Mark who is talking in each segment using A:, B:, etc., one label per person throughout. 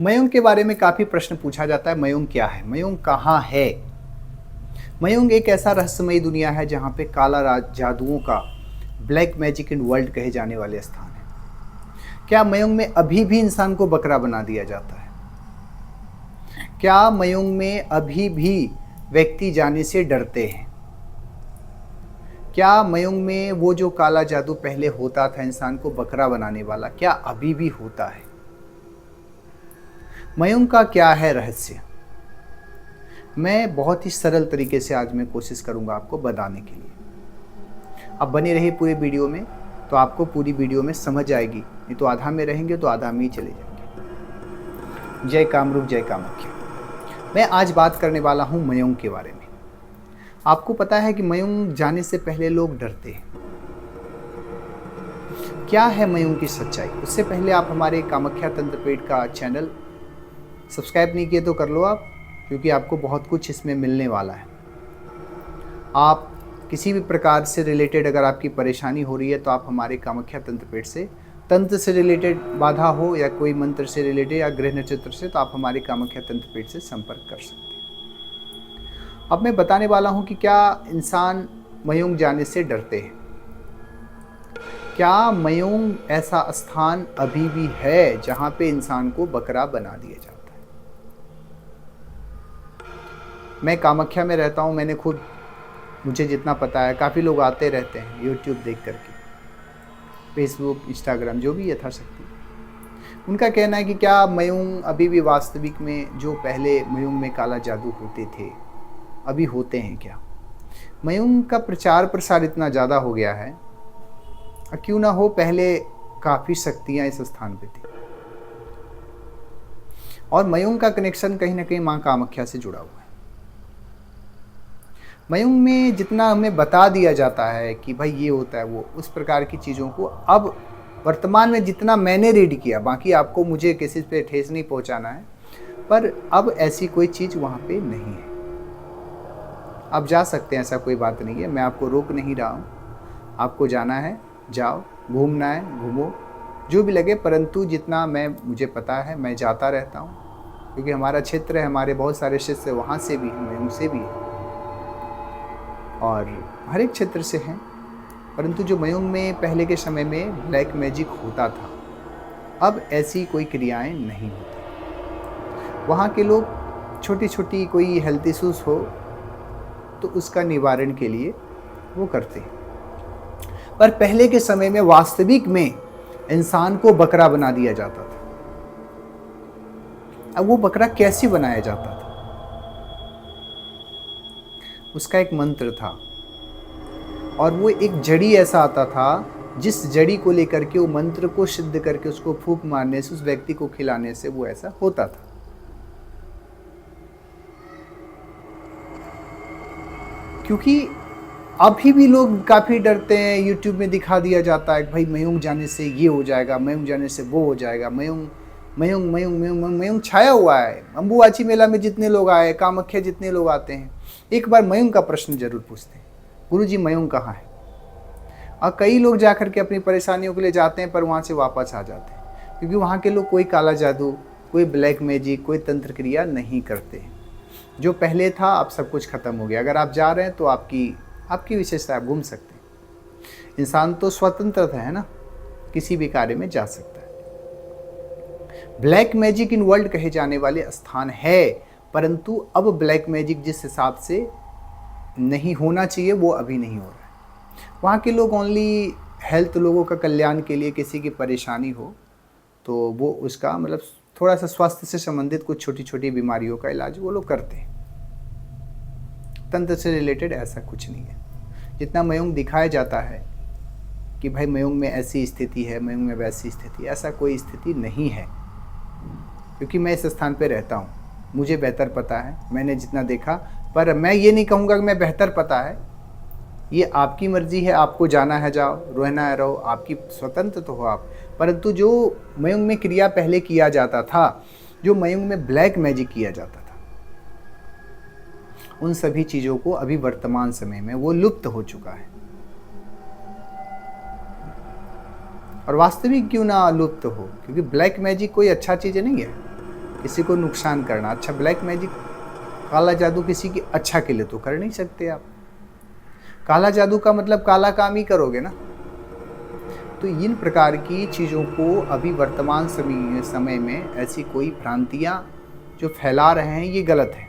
A: मयंक के बारे में काफ़ी प्रश्न पूछा जाता है। मयंक क्या है? मयंक कहाँ है? मयंक एक ऐसा रहस्यमयी दुनिया है जहाँ पे जादुओं का ब्लैक मैजिक इन वर्ल्ड कहे जाने वाले स्थान है। क्या मयंक में अभी भी इंसान को बकरा बना दिया जाता है? क्या मयंक में अभी भी व्यक्ति जाने से डरते हैं? क्या मयंक में वो जो काला जादू पहले होता था इंसान को बकरा बनाने वाला, क्या अभी भी होता है? मयंक का क्या है रहस्य? मैं बहुत ही सरल तरीके से आज मैं कोशिश करूंगा आपको बताने के लिए। आप बने रहिए पूरे वीडियो में, तो आपको पूरी वीडियो में समझ आएगी। नहीं तो आधा में रहेंगे तो आधा में ही चले जाएंगे। जय कामरूप जय कामाख्या। मैं आज बात करने वाला हूं मयंक के बारे में। आपको पता है कि मयंक जाने से पहले लोग डरते हैं। क्या है मयंक की सच्चाई? उससे पहले आप हमारे कामाख्या तंत्रपीठ का चैनल सब्सक्राइब नहीं किए तो कर लो आप, क्योंकि आपको बहुत कुछ इसमें मिलने वाला है। आप किसी भी प्रकार से रिलेटेड अगर आपकी परेशानी हो रही है तो आप हमारे कामाख्या तंत्रपीठ से, तंत्र से रिलेटेड बाधा हो या कोई मंत्र से रिलेटेड या ग्रह नक्षत्र से, तो आप हमारे कामाख्या तंत्रपीठ से संपर्क कर सकते हैं। अब मैं बताने वाला हूँ कि क्या इंसान मयंक जाने से डरते हैं। क्या मयंक ऐसा स्थान अभी भी है जहाँ पे इंसान को बकरा बना दिया जाता है? मैं कामाख्या में रहता हूँ, मैंने खुद, मुझे जितना पता है, काफ़ी लोग आते रहते हैं यूट्यूब देख करके, फेसबुक, इंस्टाग्राम, जो भी यथाशक्ति। उनका कहना है कि क्या मयंक अभी भी वास्तविक में जो पहले मयंक में काला जादू होते थे अभी होते हैं क्या? मयंक का प्रचार प्रसार इतना ज़्यादा हो गया है, क्यों ना हो, पहले काफ़ी शक्तियाँ इस स्थान पे थी और मयंक का कनेक्शन कहीं ना कहीं माँ कामाख्या से जुड़ा हुआ है। मयंक में जितना हमें बता दिया जाता है कि भाई ये होता है वो, उस प्रकार की चीज़ों को अब वर्तमान में जितना मैंने रीड किया, बाकी आपको मुझे किसी पे ठेस नहीं पहुंचाना है, पर अब ऐसी कोई चीज़ वहाँ पे नहीं है। आप जा सकते हैं, ऐसा कोई बात नहीं है, मैं आपको रोक नहीं रहा हूँ। आपको जाना है जाओ, घूमना है घूमो, जो भी लगे, परंतु जितना मुझे पता है मैं जाता रहता हूँ, क्योंकि हमारा क्षेत्र है, हमारे बहुत सारे शिष्य वहाँ से भी हैं, मयंक से भी हैं और हर एक क्षेत्र से हैं। परंतु जो मयंक में पहले के समय में ब्लैक मैजिक होता था, अब ऐसी कोई क्रियाएं नहीं होती। वहाँ के लोग छोटी छोटी कोई हेल्थ इश्यूज हो तो उसका निवारण के लिए वो करते हैं। पर पहले के समय में वास्तविक में इंसान को बकरा बना दिया जाता था। अब वो बकरा कैसे बनाया जाता था? उसका एक मंत्र था और वो एक जड़ी ऐसा आता था जिस जड़ी को लेकर के वो मंत्र को सिद्ध करके उसको फूंक मारने से, उस व्यक्ति को खिलाने से वो ऐसा होता था। क्योंकि अभी भी लोग काफ़ी डरते हैं, यूट्यूब में दिखा दिया जाता है कि भाई मयंक जाने से ये हो जाएगा, मयंक जाने से वो हो जाएगा, मयंक मयंक मयंक मयंक मयंक छाया हुआ है। अंबुबाची मेला में जितने लोग आए, कामाख्या जितने लोग आते हैं, एक बार मयंक का प्रश्न जरूर पूछते हैं, गुरुजी मयंक कहाँ है? और कई लोग जाकर के अपनी परेशानियों के लिए जाते हैं पर वहाँ से वापस आ जाते हैं, क्योंकि वहाँ के लोग कोई काला जादू, कोई ब्लैक मैजिक, कोई तंत्र क्रिया नहीं करते। जो पहले था अब सब कुछ खत्म हो गया। अगर आप जा रहे हैं तो आपकी विशेषता, आप घूम सकते हैं। इंसान तो स्वतंत्र है ना, किसी भी कार्य में जा सकता है। ब्लैक मैजिक इन वर्ल्ड कहे जाने वाले स्थान है, परंतु अब ब्लैक मैजिक जिस हिसाब से नहीं होना चाहिए वो अभी नहीं हो रहा है। वहाँ के लोग ओनली हेल्थ, लोगों का कल्याण के लिए, किसी की परेशानी हो तो वो उसका मतलब थोड़ा सा स्वास्थ्य से संबंधित कुछ छोटी छोटी बीमारियों का इलाज वो लोग करते हैं। तंत्र से रिलेटेड ऐसा कुछ नहीं है। जितना मयंक दिखाया जाता है कि भाई मयंक में ऐसी स्थिति है, मयंक में वैसी स्थिति, ऐसा कोई स्थिति नहीं है। क्योंकि मैं इस स्थान पे रहता हूँ, मुझे बेहतर पता है, मैंने जितना देखा। पर मैं ये नहीं कहूँगा कि मैं बेहतर पता है, ये आपकी मर्जी है, आपको जाना है जाओ, रहना है रहो, आपकी स्वतंत्र तो हो आप। परंतु जो मयंक में क्रिया पहले किया जाता था, जो मयंक में ब्लैक मैजिक किया जाता था, उन सभी चीज़ों को अभी वर्तमान समय में वो लुप्त हो चुका है। और वास्तविक क्यों ना लुप्त हो, क्योंकि ब्लैक मैजिक कोई अच्छा चीज़ नहीं है। किसी को नुकसान करना। अच्छा, ब्लैक मैजिक, काला जादू किसी की अच्छा के लिए तो कर नहीं सकते आप। काला जादू का मतलब काला काम ही करोगे ना। तो इन प्रकार की चीज़ों को अभी वर्तमान समय में ऐसी कोई भ्रांतियाँ जो फैला रहे हैं, ये गलत है।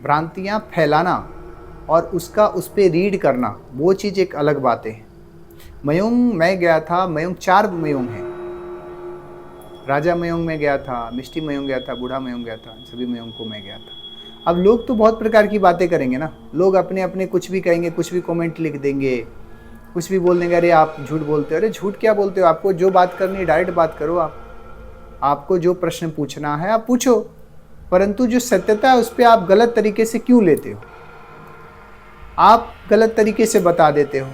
A: भ्रांतियाँ फैलाना और उसका उस पर रीड करना, वो चीज़ एक अलग बात है। मयूंग मैं गया था, मयूंग 4 मयूंग हैं। राजा मयूंग में गया था, मिष्टी मयूंग गया था, बूढ़ा मयूंग गया था, सभी मयूंग को मैं गया था। अब लोग तो बहुत प्रकार की बातें करेंगे ना, लोग अपने अपने कुछ भी कहेंगे, कुछ भी कमेंट लिख देंगे, कुछ भी बोल देंगे, अरे आप झूठ बोलते हो। अरे झूठ क्या बोलते हो, आपको जो बात करनी है डायरेक्ट बात करो। आपको जो प्रश्न पूछना है आप पूछो, परंतु जो सत्यता है उस पर आप गलत तरीके से क्यों लेते हो? आप गलत तरीके से बता देते हो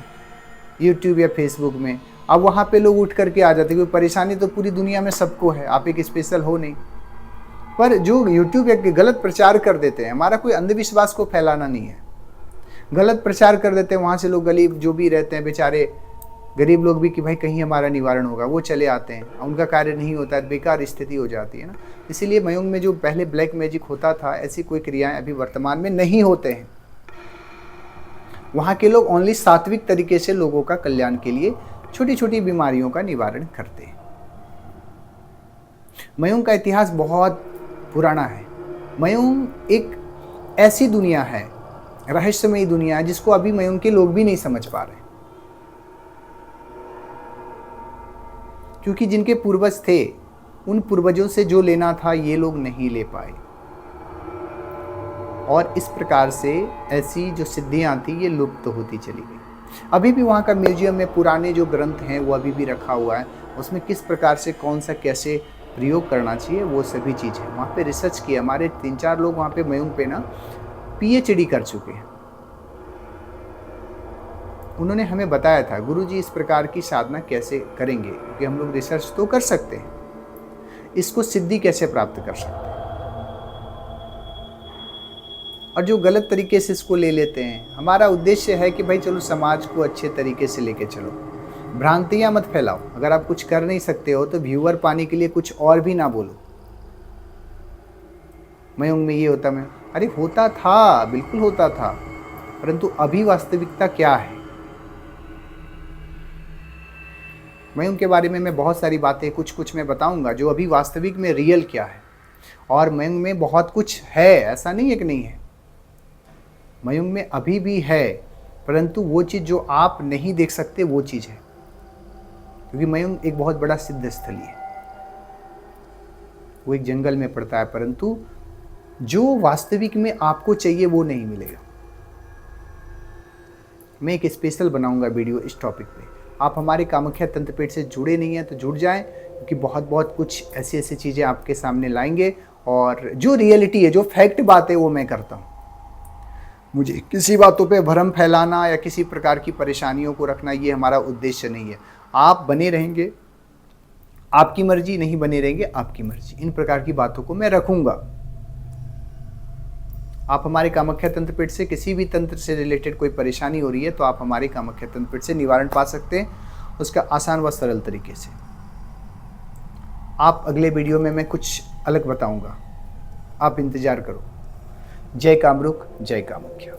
A: यूट्यूब या फेसबुक में, अब वहाँ पे लोग उठ करके आ जाते हैं। क्योंकि परेशानी तो पूरी दुनिया में सबको है, आप एक स्पेशल हो नहीं। पर जो यूट्यूब एक गलत प्रचार कर देते हैं, हमारा कोई अंधविश्वास को फैलाना नहीं है, गलत प्रचार कर देते हैं, वहाँ से लोग गरीब जो भी रहते हैं बेचारे गरीब लोग भी कि भाई कहीं हमारा निवारण होगा, वो चले आते हैं, उनका कार्य नहीं होता है, बेकार स्थिति हो जाती है ना। इसीलिए मयूंग में जो पहले ब्लैक मैजिक होता था, ऐसी कोई क्रियाएं अभी वर्तमान में नहीं होते हैं। वहाँ के लोग ओनली सात्विक तरीके से लोगों का कल्याण के लिए छोटी छोटी बीमारियों का निवारण करते हैं। मयूंग का इतिहास बहुत पुराना है। मयूंग एक ऐसी दुनिया है, रहस्यमयी दुनिया है, जिसको अभी मयूंग के लोग भी नहीं समझ पा रहे, क्योंकि जिनके पूर्वज थे उन पूर्वजों से जो लेना था ये लोग नहीं ले पाए, और इस प्रकार से ऐसी जो सिद्धियां थी ये लुप्त होती चली गई। अभी भी वहाँ का म्यूजियम में पुराने जो ग्रंथ हैं वो अभी भी रखा हुआ है, उसमें किस प्रकार से कौन सा कैसे प्रयोग करना चाहिए वो सभी चीज़ है। वहाँ पे रिसर्च किया, हमारे 3-4 लोग वहाँ पे मयूंग पे ना PhD कर चुके हैं। उन्होंने हमें बताया था, गुरुजी इस प्रकार की साधना कैसे करेंगे, क्योंकि हम लोग रिसर्च तो कर सकते हैं, इसको सिद्धि कैसे प्राप्त कर सकते हैं। और जो गलत तरीके से इसको ले लेते हैं, हमारा उद्देश्य है कि भाई चलो समाज को अच्छे तरीके से लेके चलो, भ्रांतियां मत फैलाओ। अगर आप कुछ कर नहीं सकते हो तो व्यूअर पाने के लिए कुछ और भी ना बोलो, मयूंग में ये होता, मैं अरे होता था, बिल्कुल होता था, परंतु अभी वास्तविकता क्या है। मयूंग के बारे में मैं बहुत सारी बातें कुछ मैं बताऊंगा जो अभी वास्तविक में रियल क्या है। और मयूंग में बहुत कुछ है, ऐसा नहीं है कि नहीं है, मयूंग में अभी भी है, परंतु वो चीज़ जो आप नहीं देख सकते वो चीज़ है। क्योंकि मयूंग एक बहुत बड़ा सिद्ध स्थली है, वो एक जंगल में पड़ता है, परंतु जो वास्तविक में आपको चाहिए वो नहीं मिलेगा। मैं एक स्पेशल बनाऊंगा वीडियो इस टॉपिक पे। आप हमारे कामाख्या तंत्रपीठ से जुड़े नहीं हैं तो जुड़ जाएं, क्योंकि बहुत कुछ ऐसी ऐसी चीज़ें आपके सामने लाएंगे, और जो रियलिटी है, जो फैक्ट बात है वो मैं करता हूँ। मुझे किसी बातों पे भ्रम फैलाना या किसी प्रकार की परेशानियों को रखना, ये हमारा उद्देश्य नहीं है। आप बने रहेंगे आपकी मर्जी, नहीं बने रहेंगे आपकी मर्जी, इन प्रकार की बातों को मैं रखूंगा। आप हमारे कामाख्या तंत्रपीठ से किसी भी तंत्र से रिलेटेड कोई परेशानी हो रही है तो आप हमारे कामाख्या तंत्रपीठ से निवारण पा सकते हैं, उसका आसान व सरल तरीके से। आप अगले वीडियो में मैं कुछ अलग बताऊंगा, आप इंतजार करो। जय कामरूप, जय कामाख्या।